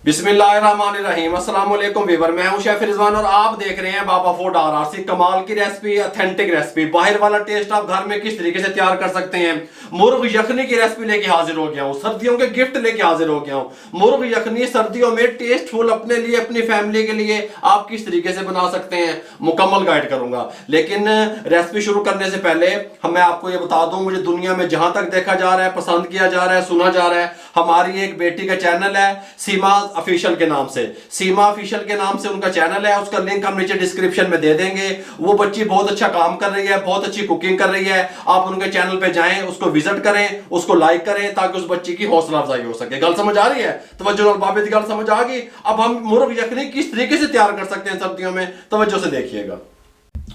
बिस्मिल्लाहिर्रहमानिर्रहीम। अस्सलाम वालेकुम वीवर, मैं हूं शेफ रिजवान और आप देख रहे हैं बाबा फूड RRC। कमाल की रेसिपी, ऑथेंटिक रेसिपी, बाहर वाला टेस्ट आप घर में किस तरीके से तैयार कर सकते हैं। मुर्ग यखनी की रेसिपी लेके हाजिर हो गया हूं, सर्दियों के गिफ्ट लेके हाजिर हो गया हूं। मुर्ग यखनी सर्दियों में टेस्टफुल, अपने लिए अपनी फैमिली के लिए आप किस तरीके से बना सकते हैं, मुकम्मल गाइड करूंगा। लेकिन रेसिपी शुरू करने से पहले मैं आपको ये बता दूं, मुझे दुनिया में जहां तक देखा जा रहा है, पसंद किया जा रहा है, सुना जा रहा है, हमारी एक बेटी का चैनल है सीमा ऑफिशियल के नाम से। सीमा ऑफिशियल के नाम से उनका चैनल है, उसका लिंक हम नीचे डिस्क्रिप्शन में दे देंगे। वो बच्ची बहुत अच्छा काम कर रही है, बहुत अच्छी कुकिंग कर रही है। आप उनके चैनल पे जाएं, उसको विजिट करें, उसको लाइक करें, ताकि उस बच्ची की हौसला अफजाई हो सके। गल समझ आ रही है? तवज्जो बाबे की गल समझ आ गई। अब हम मुर्ग यखनी किस तरीके से तैयार कर सकते हैं सर्दियों में, तवज्जो से देखिएगा।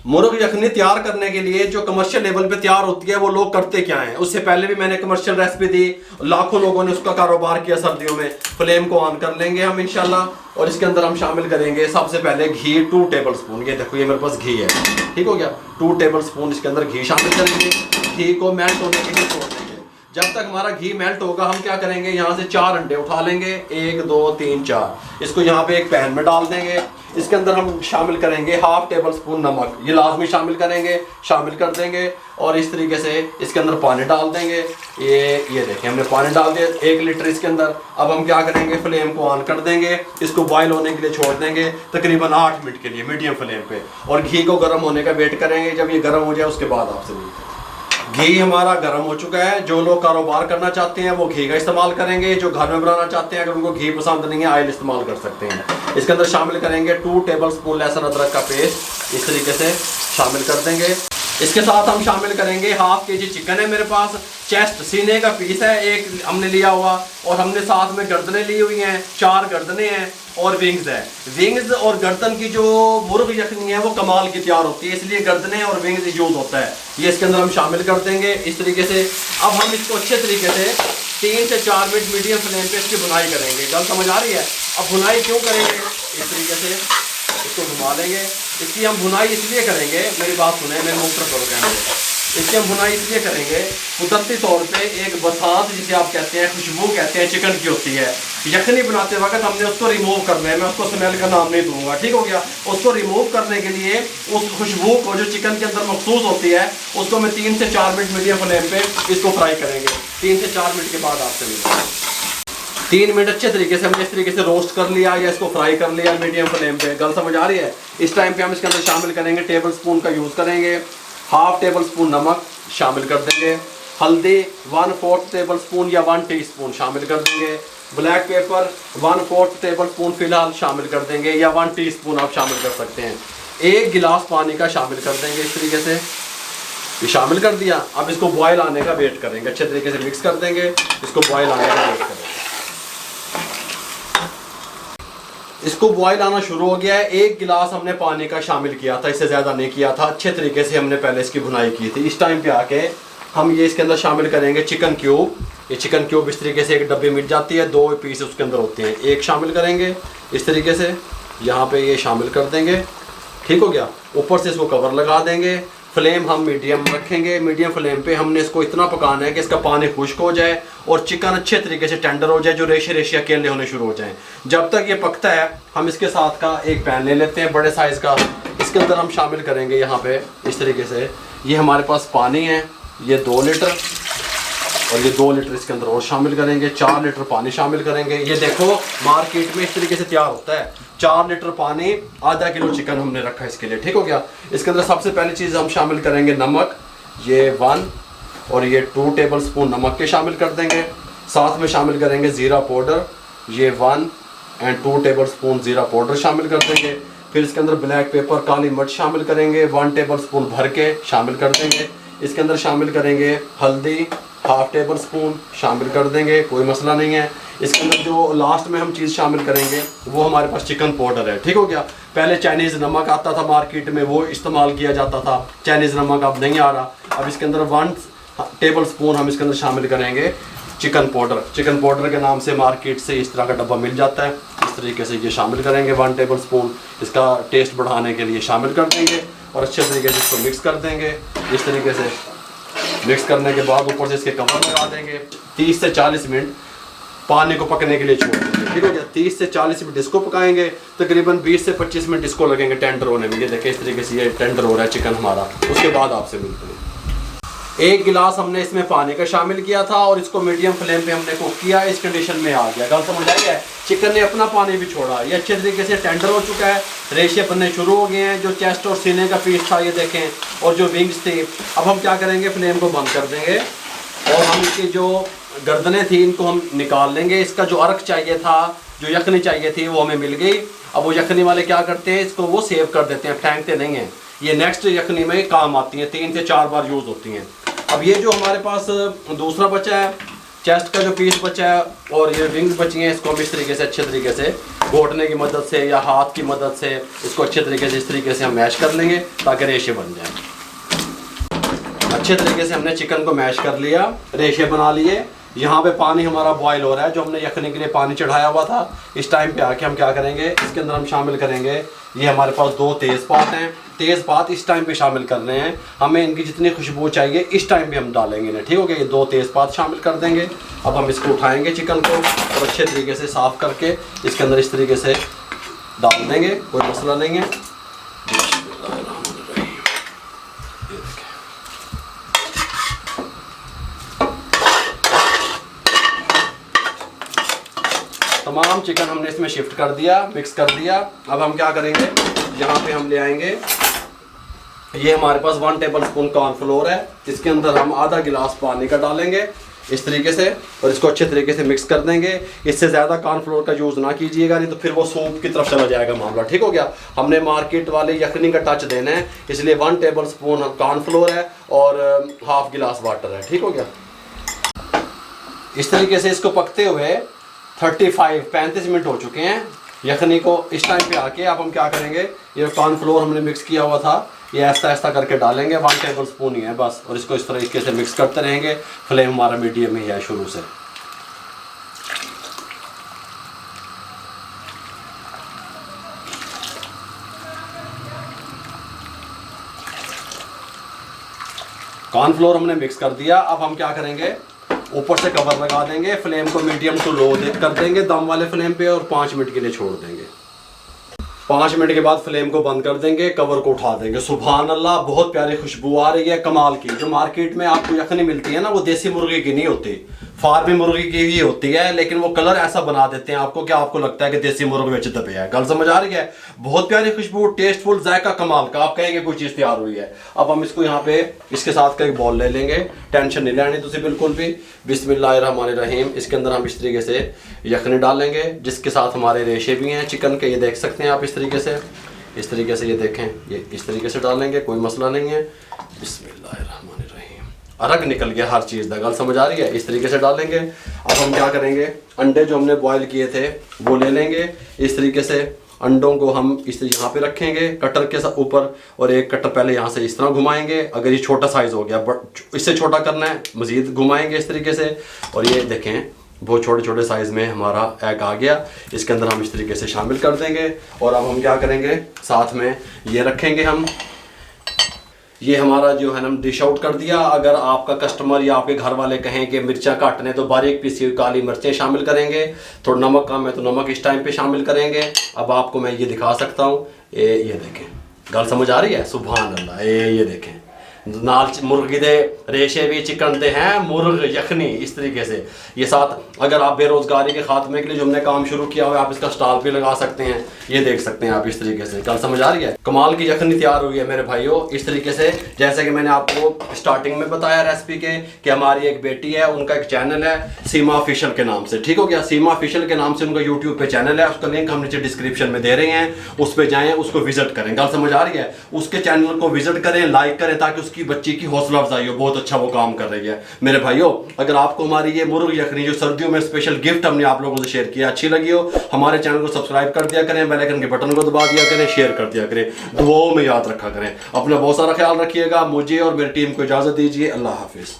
मुर्ग यखनी तैयार करने के लिए जो कमर्शियल लेवल पे तैयार होती है, वो लोग करते क्या हैं। उससे पहले भी मैंने कमर्शियल रेसिपी दी, लाखों लोगों ने उसका कारोबार किया सर्दियों में। फ्लेम को ऑन कर लेंगे हम इंशाल्लाह, और इसके अंदर हम शामिल करेंगे सबसे पहले घी 2 टेबल स्पून। ये देखो, ये मेरे पास घी है, ठीक हो गया। 2 टेबल स्पून इसके अंदर घी शामिल करेंगे। घी को मेल्ट होने के लिए छोड़ देंगे। जब तक हमारा घी मेल्ट होगा, हम क्या करेंगे, यहाँ से 4 अंडे उठा लेंगे, 1 2 3 4। इसको यहाँ पे एक पैन में डाल देंगे। इसके अंदर हम शामिल करेंगे 1/2 टेबल स्पून नमक, ये लाजमी शामिल करेंगे, शामिल कर देंगे। और इस तरीके से इसके अंदर पानी डाल देंगे। ये देखें, हमने पानी डाल दिया 1 लीटर इसके अंदर। अब हम क्या करेंगे, फ्लेम को ऑन कर देंगे, इसको बॉईल होने के लिए छोड़ देंगे तकरीबन 8 मिनट के लिए मीडियम फ्लेम पे। और घी को गर्म होने का वेट करेंगे। जब ये गर्म हो जाए उसके बाद आपसे मिलते हैं। घी हमारा गर्म हो चुका है। जो लोग कारोबार करना चाहते हैं वो घी का इस्तेमाल करेंगे, जो घर में बनाना चाहते हैं, अगर उनको घी पसंद नहीं है, ऑयल इस्तेमाल कर सकते हैं। इसके अंदर शामिल करेंगे 2 टेबल स्पून लहसुन अदरक का पेस्ट, इस तरीके से शामिल कर देंगे। इसके साथ हम शामिल करेंगे 1/2 kg चिकन है मेरे पास, चेस्ट सीने का पीस है एक हमने लिया हुआ, और हमने साथ में गर्दनें ली हुई हैं, 4 गर्दनें हैं, और विंग्स है। विंग्स और गर्दन की जो मुर्ग यखनी है वो कमाल की तैयार होती है, इसलिए गर्दनें और विंग्स यूज होता है। ये इसके अंदर हम शामिल कर देंगे इस तरीके से। अब हम इसको अच्छे तरीके से 3 से 4 मिनट मीडियम फ्लेम पे इसकी भुनाई करेंगे। गल समझ आ रही है? अब भुनाई क्यों करेंगे, इस तरीके से इसको घुमा लेंगे। इसकी हम भुनाई इसलिए करेंगे, मेरी बात सुने, मेरे मुख पर करो कैमरे। इसकी हम भुनाई इसलिए करेंगे, कुदरती तौर पे एक बसात जिसे आप कहते हैं, खुशबू कहते हैं, चिकन की होती है। यखनी बनाते वक्त हमने उसको रिमूव करना है, मैं उसको स्मेल का नाम नहीं दूंगा, ठीक हो गया। उसको रिमूव करने के लिए उस खुशबू को जो चिकन के अंदर महसूस होती है, उसको मैं 3 से 4 मिनट मीडियम फ्लेम पे इसको फ्राई करेंगे। 3 से 4 मिनट के बाद आपसे मिलेंगे। 3 मिनट अच्छे तरीके से हमने इस तरीके से रोस्ट कर लिया या इसको फ्राई कर लिया मीडियम फ्लेम पे। गल समझ आ रही है? इस टाइम पे हम इसके अंदर शामिल करेंगे, टेबल स्पून का यूज़ करेंगे, 1/2 टेबल स्पून नमक शामिल कर देंगे। हल्दी 1/4 टेबल स्पून या 1 टीस्पून शामिल कर देंगे। ब्लैक पेपर 1/4 टेबल स्पून फिलहाल शामिल कर देंगे, या 1 टीस्पून आप शामिल कर सकते हैं। 1 गिलास पानी का शामिल कर देंगे इस तरीके से। ये शामिल कर दिया। अब इसको बॉयल आने का वेट करेंगे, अच्छे तरीके से मिक्स कर देंगे, इसको बॉयल आने का वेट करेंगे। इसको बॉयल आना शुरू हो गया है। 1 गिलास हमने पानी का शामिल किया था, इससे ज़्यादा नहीं किया था। अच्छे तरीके से हमने पहले इसकी भुनाई की थी। इस टाइम पे आके हम ये इसके अंदर शामिल करेंगे चिकन क्यूब। ये चिकन क्यूब इस तरीके से एक डब्बे मिल जाती है, 2 पीस उसके अंदर होते हैं, 1 शामिल करेंगे इस तरीके से। यहाँ पे ये शामिल कर देंगे, ठीक हो गया। ऊपर से इसको कवर लगा देंगे। फ्लेम हम मीडियम रखेंगे। मीडियम फ्लेम पे हमने इसको इतना पकाना है कि इसका पानी खुश्क हो जाए और चिकन अच्छे तरीके से टेंडर हो जाए, जो रेशे रेशे अकेले होने शुरू हो जाएं। जब तक ये पकता है, हम इसके साथ का एक पैन ले लेते हैं बड़े साइज़ का। इसके अंदर हम शामिल करेंगे यहाँ पे इस तरीके से, ये हमारे पास पानी है, ये 2 लीटर, और ये 2 लीटर इसके अंदर और शामिल करेंगे। 4 लीटर पानी शामिल करेंगे। ये देखो, मार्केट में इस तरीके से तैयार होता है। 4 लीटर पानी, आधा किलो चिकन हमने रखा है इसके लिए, ठीक हो गया। इसके अंदर सबसे पहली चीज़ हम शामिल करेंगे नमक, ये 1 और ये 2 टेबल स्पून नमक के शामिल कर देंगे। साथ में शामिल करेंगे ज़ीरा पाउडर, ये 1 और 2 टेबल स्पून ज़ीरा पाउडर शामिल कर देंगे। फिर इसके अंदर ब्लैक पेपर, काली मिर्च शामिल करेंगे, 1 टेबल स्पून भर के शामिल कर देंगे। इसके अंदर शामिल करेंगे हल्दी 1/2 टेबल स्पून शामिल कर देंगे, कोई मसला नहीं है। इसके अंदर जो लास्ट में हम चीज़ शामिल करेंगे वो हमारे पास चिकन पाउडर है, ठीक हो गया। पहले चाइनीज़ नमक आता था मार्केट में, वो इस्तेमाल किया जाता था। चाइनीज़ नमक अब नहीं आ रहा। अब इसके अंदर 1 टेबल स्पून हम इसके अंदर शामिल करेंगे चिकन पाउडर। चिकन पाउडर के नाम से मार्केट से इस तरह का डब्बा मिल जाता है। इस तरीके से ये शामिल करेंगे, 1 टेबल स्पून इसका टेस्ट बढ़ाने के लिए शामिल कर देंगे, और अच्छे तरीके से इसको मिक्स कर देंगे। इस तरीके से मिक्स करने के बाद ऊपर से इसके कवर लगा देंगे। 30 से 40 मिनट पानी को पकने के लिए छोड़ देंगे। ठीक हो गया। 30 से 40 मिनट इसको पकाएंगे, तकरीबन 20 से 25 मिनट इसको लगेंगे टेंडर होने में। ये देखिए इस तरीके से ये टेंडर हो रहा है चिकन हमारा। उसके बाद आपसे मिलते हैं। 1 गिलास हमने इसमें पानी का शामिल किया था और इसको मीडियम फ्लेम पे हमने कुक किया। इस कंडीशन में आ गया। गल समझ आई है। चिकन ने अपना पानी भी छोड़ा, ये अच्छे तरीके से टेंडर हो चुका है, रेशे बनने शुरू हो गए हैं। जो चेस्ट और सीने का पीस था ये देखें, और जो विंग्स थी। अब हम क्या करेंगे, फ्लेम को बंद कर देंगे और हम इसकी जो गर्दनें थी इनको हम निकाल लेंगे। इसका जो अर्क चाहिए था, जो यखनी चाहिए थी, वो हमें मिल गई। अब वो यखनी वाले क्या करते हैं, इसको वो सेव कर देते हैं, फेंकते नहीं हैं। ये नेक्स्ट यखनी में काम आती हैं, 3 से 4 बार यूज़ होती हैं। अब ये जो हमारे पास दूसरा बचा है, चेस्ट का जो पीस बचा है और ये विंग्स बची हैं, इसको हम इस तरीके से अच्छे तरीके से घोटने की मदद से या हाथ की मदद से इसको अच्छे तरीके से इस तरीके से हम मैश कर लेंगे ताकि रेशे बन जाए। अच्छे तरीके से हमने चिकन को मैश कर लिया, रेशे बना लिए। यहाँ पे पानी हमारा बॉयल हो रहा है, जो हमने यखनी के लिए पानी चढ़ाया हुआ था। इस टाइम पे आके हम क्या करेंगे, इसके अंदर हम शामिल करेंगे, ये हमारे पास 2 तेज़पात हैं। तेज़पात इस टाइम पे शामिल कर रहे हैं, हमें इनकी जितनी खुशबू चाहिए इस टाइम पे हम डालेंगे इन्हें। ठीक हो गया। ये 2 तेज़पात शामिल कर देंगे। अब हम इसको उठाएंगे चिकन को और अच्छे तरीके से साफ़ करके इसके अंदर इस तरीके से डाल देंगे, कोई मसला नहीं है। तमाम चिकन हमने इसमें शिफ्ट कर दिया, मिक्स कर दिया। अब हम क्या करेंगे, यहाँ पे हम ले आएंगे, ये हमारे पास 1 टेबल स्पून कॉर्नफ्लोर है। इसके अंदर हम आधा गिलास पानी का डालेंगे इस तरीके से और इसको अच्छे तरीके से मिक्स कर देंगे। इससे ज़्यादा कॉर्नफ्लोर का यूज़ ना कीजिएगा, नहीं तो फिर वो सूप की तरफ चला जाएगा मामला। ठीक हो गया। हमने मार्केट वाले यखनी का टच देना है, इसलिए 1 टेबल स्पून कॉर्नफ्लोर है और ½ गिलास वाटर है। ठीक हो गया। इस तरीके से इसको पकते हुए 35 मिनट हो चुके हैं यखनी को। इस टाइम पे आके अब हम क्या करेंगे, ये कॉर्नफ्लोर हमने मिक्स किया हुआ था, ये ऐसा ऐसा करके डालेंगे। 1 टेबल स्पून ही है बस, और इसको इस तरीके से मिक्स करते रहेंगे। फ्लेम हमारा मीडियम ही है शुरू से। कॉर्नफ्लोर हमने मिक्स कर दिया। अब हम क्या करेंगे, ऊपर से कवर लगा देंगे, फ्लेम को मीडियम टू लो कर देंगे दम वाले फ्लेम पे और 5 मिनट के लिए छोड़ देंगे। 5 मिनट के बाद फ्लेम को बंद कर देंगे, कवर को उठा देंगे। सुभान अल्लाह, बहुत प्यारी खुशबू आ रही है कमाल की। जो मार्केट में आपको यखनी मिलती है ना, वो देसी मुर्गी की नहीं होती, फार्मी मुर्गी की ही होती है, लेकिन वो कलर ऐसा बना देते हैं आपको कि आपको लगता है कि देसी मुर्ग बेच दबे है। गल समझ आ रही है। बहुत प्यारी खुशबू, टेस्टफुल, जायका कमाल का, आप कहेंगे कोई चीज़ तैयार हुई है। अब हम इसको यहाँ पे इसके साथ का एक बॉल ले लेंगे, टेंशन नहीं लेनी तुझे बिल्कुल भी। बिस्मिल्लाहिर्रहमानिर्रहीम। इसके अंदर हम इस तरीके से यखनी डालेंगे, जिसके साथ हमारे रेशे भी हैं चिकन के, ये देख सकते हैं आप इस तरीके से। इस तरीके से ये देखें, ये इस तरीके से डालेंगे, कोई मसला नहीं है। बिस्मिल्लाहिर्रहमानिर्रहीम। अर्क निकल गया हर चीज़ का, गल समझ आ रही है। इस तरीके से डालेंगे। अब हम क्या करेंगे, अंडे जो हमने बॉयल किए थे वो ले लेंगे। इस तरीके से अंडों को हम इस यहाँ पे रखेंगे कटर के ऊपर, और एक कटर पहले यहाँ से इस तरह घुमाएंगे। अगर ये छोटा साइज़ हो गया, इससे छोटा करना है, मज़ीद घुमाएंगे इस तरीके से। और ये देखें, बहुत छोटे छोटे साइज़ में हमारा एग आ गया। इसके अंदर हम इस तरीके से शामिल कर देंगे। और अब हम क्या करेंगे, साथ में ये रखेंगे हम, ये हमारा जो है ना डिश आउट कर दिया। अगर आपका कस्टमर या आपके घर वाले कहें कि मिर्चा काटने, तो बारीक पीसी हुई काली मिर्चें शामिल करेंगे। थोड़ा नमक कम है तो नमक इस टाइम पे शामिल करेंगे। अब आपको मैं ये दिखा सकता हूँ, ये देखें, गल समझ आ रही है। सुभान अल्लाह। ये देखें, नाल मुर्गी दे रेशे भी चिकन दे हैं, मुर्ग यखनी इस तरीके से। ये साथ अगर आप बेरोजगारी के खात्मे के लिए जो हमने काम शुरू किया हुआ है, आप इसका स्टॉल भी लगा सकते हैं। ये देख सकते हैं आप इस तरीके से, गल समझ आ रही है। कमाल की यखनी तैयार हुई है मेरे भाइयों इस तरीके से। जैसे कि मैंने आपको स्टार्टिंग में बताया रेसिपी के कि हमारी एक बेटी है, उनका एक चैनल है सीमा ऑफिशियल के नाम से। ठीक हो गया। सीमा ऑफिशियल के नाम से उनका यूट्यूब पे चैनल है, उसका लिंक हम नीचे डिस्क्रिप्शन में दे रहे हैं, उस पर जाएँ, उसको विजिट करें। गल समझ आ रही है। उसके चैनल को विजिट करें, लाइक करें, ताकि की बच्ची की हौसला अफजाई हो। बहुत अच्छा वो काम कर रही है मेरे भाइयों। अगर आपको हमारी ये मुर्ग यखनी जो सर्दियों में स्पेशल गिफ्ट हमने आप लोगों से शेयर किया अच्छी लगी हो, हमारे चैनल को सब्सक्राइब कर दिया करें, बेल आइकन के बटन को दबा दिया करें, शेयर कर दिया करें, दुआओं में याद रखा करें। अपना बहुत सारा ख्याल रखिएगा। मुझे और मेरी टीम को इजाजत दीजिए। अल्लाह हाफिज।